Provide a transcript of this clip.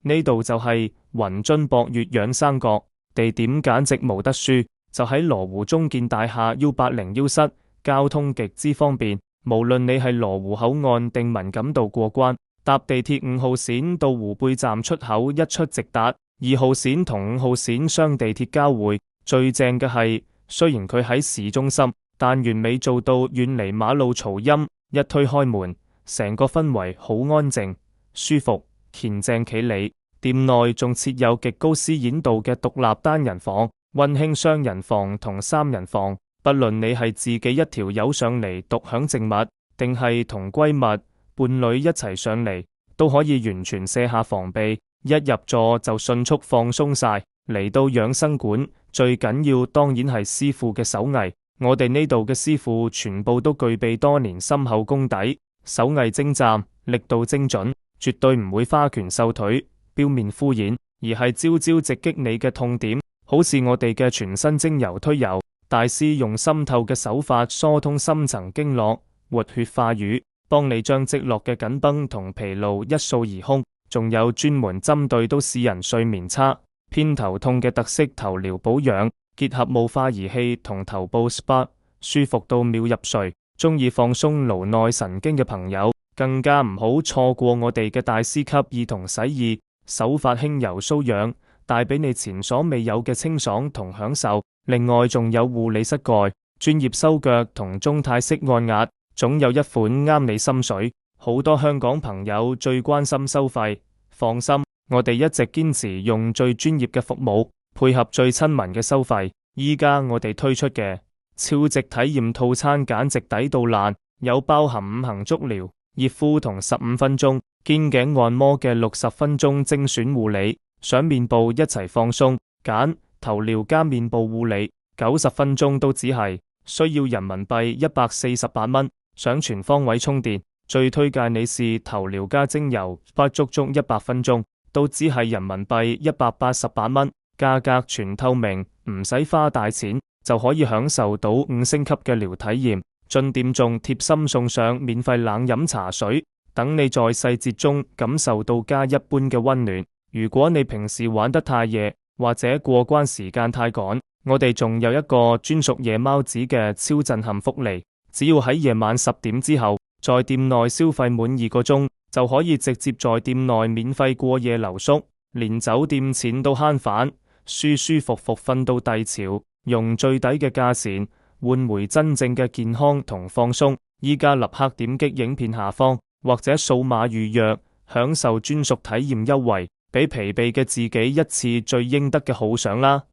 呢度就係雲津博悅養生閣，地點簡直冇得輸，就喺羅湖中建大廈 U80 室，交通極之方便。無論你係羅湖口岸定文錦渡過關，搭地鐵5號線到湖貝站出口一出直達，2號線同5號線雙地鐵交匯。最正嘅係，雖然佢喺市中心，但完美做到遠離馬路嘈音。一推開門，成個氛圍好安靜、舒服、乾淨企理。店內仲設有極高私隱度嘅獨立單人房、溫馨雙人房同3人房。不論你係自己一條友上嚟獨享靜物，定係同閨蜜、伴侶一齊上嚟，都可以完全卸下防備，一入座就迅速放鬆晒。嚟到養生館，最緊要當然係師傅嘅手藝。我哋呢度嘅師傅全部都具備多年深厚功底，手藝精湛，力度精準，絕對唔會花拳繡腿、表面敷衍，而係招招直擊你嘅痛點。好似我哋嘅全身精油推油，大師用深透嘅手法疏通深層經絡，活血化瘀，幫你將積落嘅緊繃同疲勞一掃而空。仲有專門針對都市人睡眠差、偏頭痛嘅特色頭療保養，結合霧化儀器同頭部 SPA， 舒服到秒入睡。中意放鬆顱內神經嘅朋友，更加唔好錯過我哋嘅大師級兒童洗耳，手法輕柔搔癢，帶俾你前所未有嘅清爽同享受。另外仲有護理膝蓋、專業修腳同中泰式按壓，總有一款啱你心水。好多香港朋友最關心收費，放心，我哋一直堅持用最專業嘅服務，配合最親民嘅收費。依家我哋推出嘅超值體驗套餐簡直抵到爛，有包含5行足療、熱敷同15分鐘肩頸按摩嘅60分鐘精選護理，想面部一齊放鬆，揀頭療加面部護理90分鐘都只係需要人民幣148蚊。想全方位充電，最推介你試頭療加精油，不足100分鐘都只係人民幣188蚊。價格全透明，唔使花大錢就可以享受到5星級嘅療體驗。進店仲貼心送上免費冷飲茶水，等你在細節中感受到家一般嘅溫暖。如果你平時玩得太夜，或者過關時間太趕，我哋仲有一個專屬夜貓子嘅超震撼福利，只要喺夜晚10點之後，在店內消費滿2個鐘，就可以直接在店內免費過夜留宿，連酒店錢都慳返，舒舒服服瞓到低潮，用最低嘅價錢換回真正嘅健康同放鬆。依家立刻點擊影片下方或者掃碼預約，享受專屬體驗優惠，俾疲憊嘅自己一次最應得嘅犒賞啦！